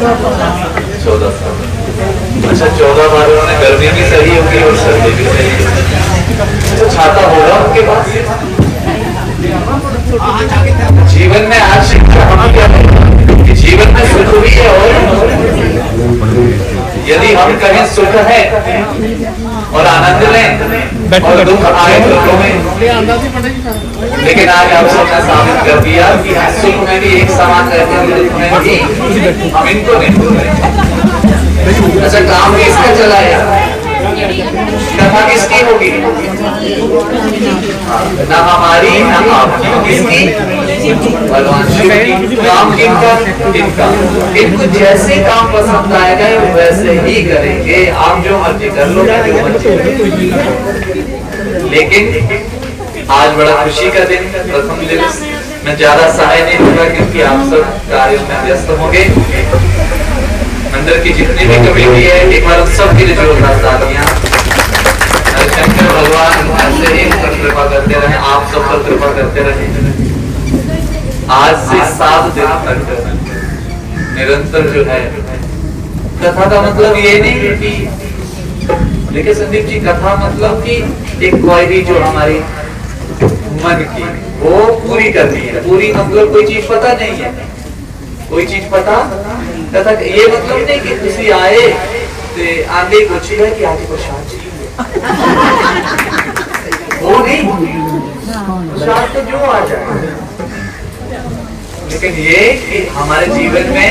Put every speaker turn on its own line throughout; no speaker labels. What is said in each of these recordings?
14 साल। अच्छा 14 बार उन्होंने गर्मी भी सही होगी और सर्दी भी सही होगी। अच्छा छाता होगा उनके पास। जीवन में आज शिक्षा हम क्या है कि जीवन में सुख भी है और यदि हम कहें सुख है और आनंद लें और दुख आए दुखों में, लेकिन आज आप सबने साबित कर दिया कि सुख में भी एक समान रहते हैं, दुख में भी हम इनको नहीं। अच्छा काम किसका चलाया, कथा किसकी होगी, ना हमारी ना आपकी, किसकी, भगवान शिव की। काम किनका, इनका। इनको जैसे काम पसंद आएगा वैसे ही करेंगे, आप जो मर्जी कर लो, जो मर्जी। लेकिन आज बड़ा खुशी का दिन, प्रथम दिवस। मैं ज्यादा समय नहीं लूंगा क्योंकि आप सब कार्यों में व्यस्त होंगे। अंदर की जितनी भी कमेटी है एक बार सब के लिए जोरदार तालियां। शंकर भगवान ऐसे ही सब कृपा करते रहे, आप सब पर कृपा करते रहे। आज से 7 दिन तक निरंतर जो है कथा का मतलब ये नहीं कि, देखिए संदीप जी, कथा मतलब कि एक क्वायरी जो हमारी मन की वो पूरी करनी है। पूरी मतलब कोई चीज पता नहीं है, कोई चीज पता कथा ये मतलब नहीं कि किसी आए ते आंधे कुछ है कि आज प्रसाद वो नहीं, प्रसाद तो जो आ जाए, लेकिन ये कि हमारे जीवन में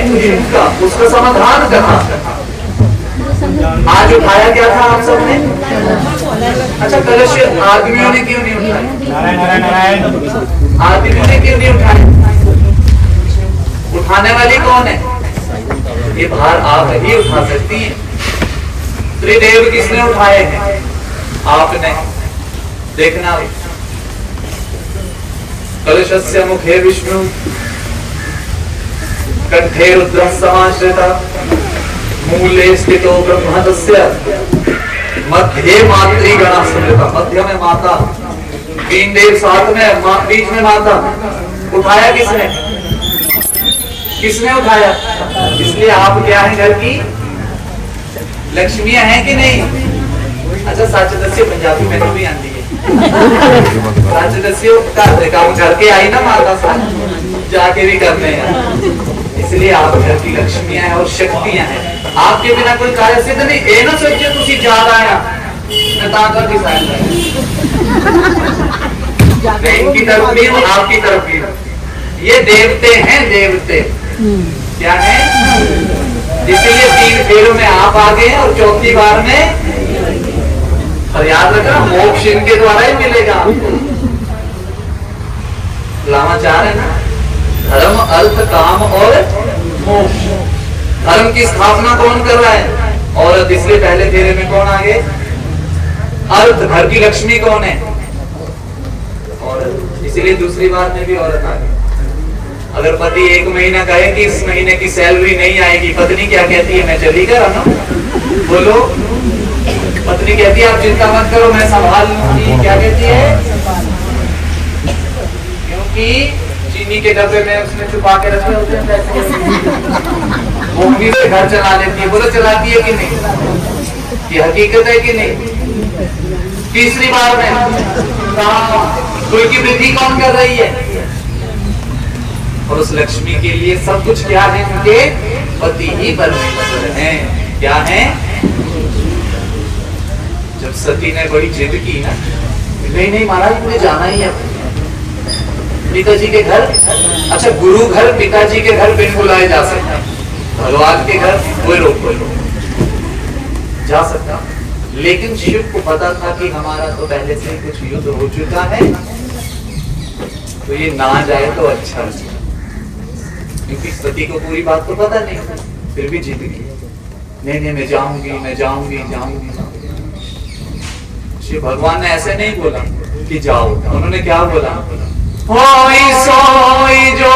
उसका समाधान कथा। आज उठाया क्या था आप सबने? अच्छा कलश आदमियों ने क्यों नहीं उठाया? आदमियों ने क्यों नहीं उठाया? उठाने वाली कौन है? ये भार आप ही उठा सकती हैं। त्रिदेव किसने उठाए हैं? आपने। देखना कलशस्य मुखे विष्णु कंठे रुद्र समाश्रिता मूले स्थितो ब्रह्मदस्य मध्ये मातृगणा समृता। मध्य में माता, 3 देव साथ में, बीच में माता। उठाया किसने? किसने उठाया? इसलिए आप क्या है, घर की लक्ष्मियां हैं कि नहीं? अच्छा साचदस्य पंजाबी में भी आती है। साचदस्य काम करके आई ना माता साथ, जाके भी करते हैं। इसलिए आप घर की लक्ष्मियां हैं और शक्तियां हैं। आपके बिना कोई कार्य सिद्ध नहीं। ये ना सोचिए तुसी ज्यादा आया इनकी तरफ भी और आपकी तरफ भी। ये देवते हैं, देवते क्या है? इसीलिए 3 फेरों में आप आ गए और 4थी बार में, और याद रखना मोक्ष इनके द्वारा ही मिलेगा आपको। लामाचार है ना, धर्म अर्थ काम और मोक्ष। धर्म की स्थापना कौन कर रहा है? औरत। इसलिए पहले फेरे में कौन आ गए? अर्थ। घर की लक्ष्मी कौन है? औरत। इसीलिए दूसरी बार में भी औरत आ गई। अगर पति 1 महीना कहे कि इस महीने की सैलरी नहीं आएगी, पत्नी क्या कहती है? मैं चली कर आना। बोलो, पत्नी कहती है आप चिंता मत करो, मैं संभाल लूंगी। क्या कहती है? क्योंकि चीनी के डब्बे में उसने छुपा के रखे होते हैं पैसे, वो भी से घर चला लेती है। बोलो चलाती है कि नहीं? ये हकीकत है कि नहीं? तीसरी बार में कुल की वृद्धि कौन कर रही है? और उस लक्ष्मी के लिए सब कुछ क्या है? उनके पति ही परमेश्वर हैं। क्या है? जब सती ने बड़ी जिद की ना, नहीं महाराज मुझे जाना ही है पिताजी के घर। अच्छा गुरु घर, पिताजी के घर बिन बुलाए जा सकता, भगवान के घर कोई रोक जा सकता। लेकिन शिव को पता था कि हमारा तो पहले से कुछ युद्ध हो चुका है, तो ये ना जाए तो अच्छा, क्योंकि सती को पूरी बात तो पता नहीं, फिर भी जीत गई। नहीं मैं जाऊंगी, मैं जाऊंगी, जाऊंगी। शिव भगवान ने ऐसे नहीं बोला कि जाओ, उन्होंने क्या बोला? होई सोई जो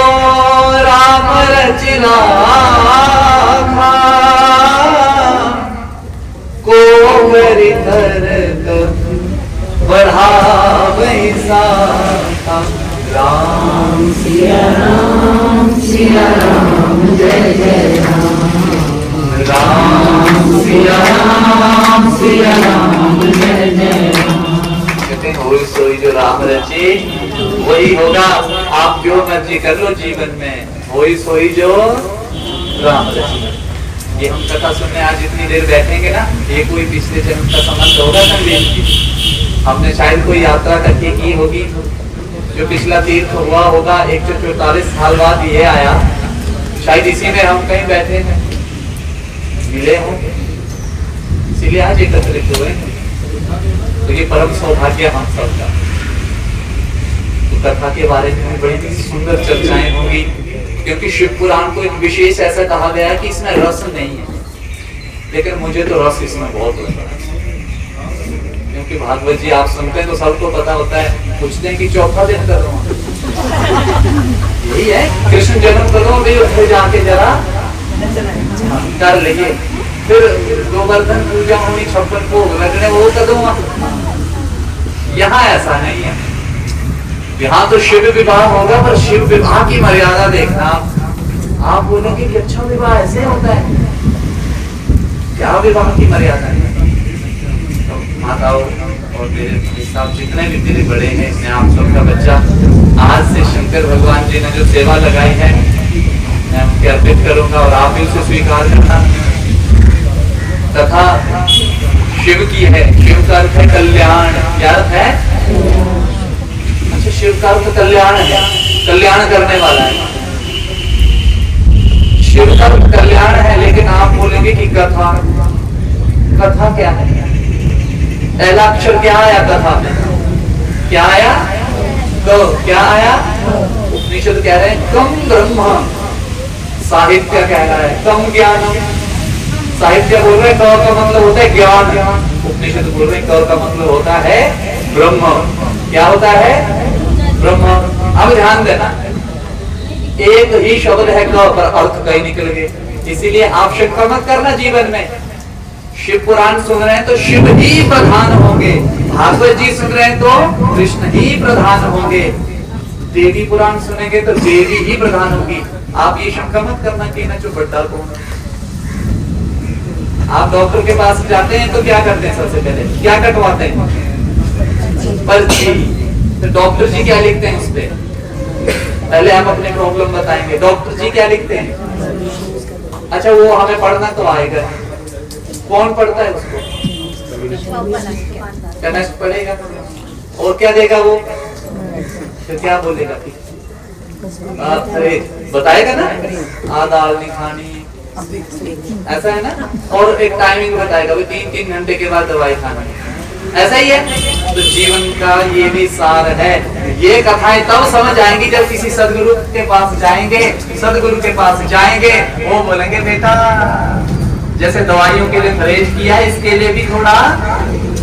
राम रचना को मेरी बढ़ावै साथा। राम सिया राम जय जय राम।
सिया राम जय जय राम।
कहते हैं होई सोई जो राम रचे वही होगा। आप जो मर्जी कर लो जीवन में, होई सोई जो राम रचे। ये हम कथा सुनने आज इतनी देर बैठेंगे ना, ये कोई पिछले जन्म का संबंध होगा संदेश की। हमने शायद कोई यात्रा करके की होगी, जो पिछला तीर्थ हुआ होगा 144 साल बाद ये आया, शायद इसी में हम कहीं बैठे हैं, मिले होंगे, इसीलिए आज एकत्रित हुए। तो ये परम सौभाग्य हम सबका। तो कथा के बारे में बड़ी सुंदर चर्चाएं होंगी, क्योंकि शिव पुराण को एक विशेष ऐसा कहा गया है कि इसमें रस नहीं है, लेकिन मुझे तो रस इसमें बहुत होता है। क्योंकि भागवत जी आप सुनते हैं तो सबको पता होता है, पूछते हैं कि चौथा दिन कर रहा हूँ, यही है कृष्ण जन्म करो भी, उठे जाके जरा कर लीजिए, फिर गोवर्धन पूजा होनी, 56 भोग लगने, वो कर दूंगा। यहाँ ऐसा नहीं है, यहाँ तो शिव विवाह होगा, पर शिव विवाह की मर्यादा देखना। आप बोलोगे कि अच्छा विवाह ऐसे होता है, क्या विवाह की मर्यादा है? तो माताओं और मेरे साथ जितने भी मेरे बड़े हैं, इसमें आप सबका बच्चा, आज से शंकर भगवान जी ने जो सेवा लगाई है मैं उनके अर्पित करूंगा और आप भी उसे स्वीकार करना। तथा शिव की है, शिव का अर्थ है कल्याण। क्या अर्थ है? अच्छा, शिव का अर्थ कल्याण है, कल्याण करने वाला है। शिव का अर्थ कल्याण है, लेकिन आप बोलेंगे कि कथा, कथा क्या है? पहला अक्षर क्या आया कथा में? क्या आया? क। क्या आया? उपनिषद कह रहे हैं कम ब्रह्म, साहित्य कह रहा है कम ज्ञान। साहित्य बोल रहे क का मतलब होता है ज्ञान, उपनिषद बोल रहे क का मतलब होता है ब्रह्म। क्या होता है? ब्रह्म। अब ध्यान देना, एक ही शब्द है क, पर अर्थ कई निकल गए। इसीलिए आप शंका मत करना जीवन में। शिव पुराण सुन रहे हैं तो शिव ही प्रधान होंगे, भागवत जी सुन रहे हैं तो कृष्ण ही प्रधान होंगे, देवी पुराण सुनेंगे तो देवी ही प्रधान होगी। आप ये शंका मत करना कि ना जो बड्डा कौन। आप डॉक्टर के पास जाते हैं तो क्या करते हैं? सबसे पहले क्या कटवाते हैं? पर्ची। तो डॉक्टर जी क्या लिखते हैं उस पे? पहले हम अपने प्रॉब्लम बताएंगे, डॉक्टर जी क्या लिखते हैं? अच्छा, वो हमें पढ़ना तो आएगा, कौन पढ़ता है उसको? केमिस्ट पढ़ेगा, और क्या देगा वो? तो क्या बोलेगा फिर? बताएगा ना, दाल नहीं खानी, ऐसा है ना, और एक टाइमिंग बताएगा, 3-3 घंटे के बाद दवाई खानी, ऐसा ही है। तो जीवन का ये भी सार है। ये कथाएं तब समझ आएंगी जब किसी सदगुरु के पास जाएंगे, सदगुरु के पास जाएंगे, वो बोलेंगे बेटा जैसे दवाइयों के लिए परहेज किया है, इसके लिए भी थोड़ा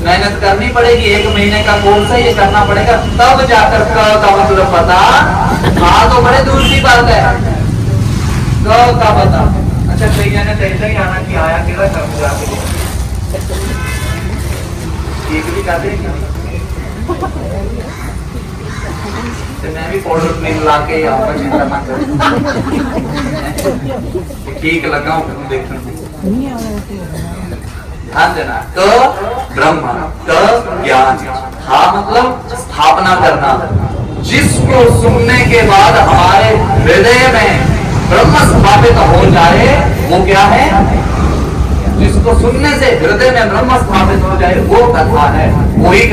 मेहनत करनी पड़ेगी, 1 महीने का कोर्स है, ये करना पड़ेगा, तब जाकर का मतलब पता। हाँ, तो बड़े दूर की बात है, का पता। अच्छा, भैया ने कैसे ही आना कि आया केरा कर जाके ठीक भी करते हैं। मैं भी पाउडर क्रीम ला के आपका चिंता ना करूं, ठीक लगा हूं देखने। ध्यान देना, तो ब्रह्म, तो ज्ञान, हाँ मतलब स्थापना करना, जिसको सुनने के बाद हमारे हृदय में ब्रह्म स्थापित हो जाए, वो क्या है? जिसको सुनने से हृदय में ब्रह्म स्थापित हो जाए, वो कथा है, वही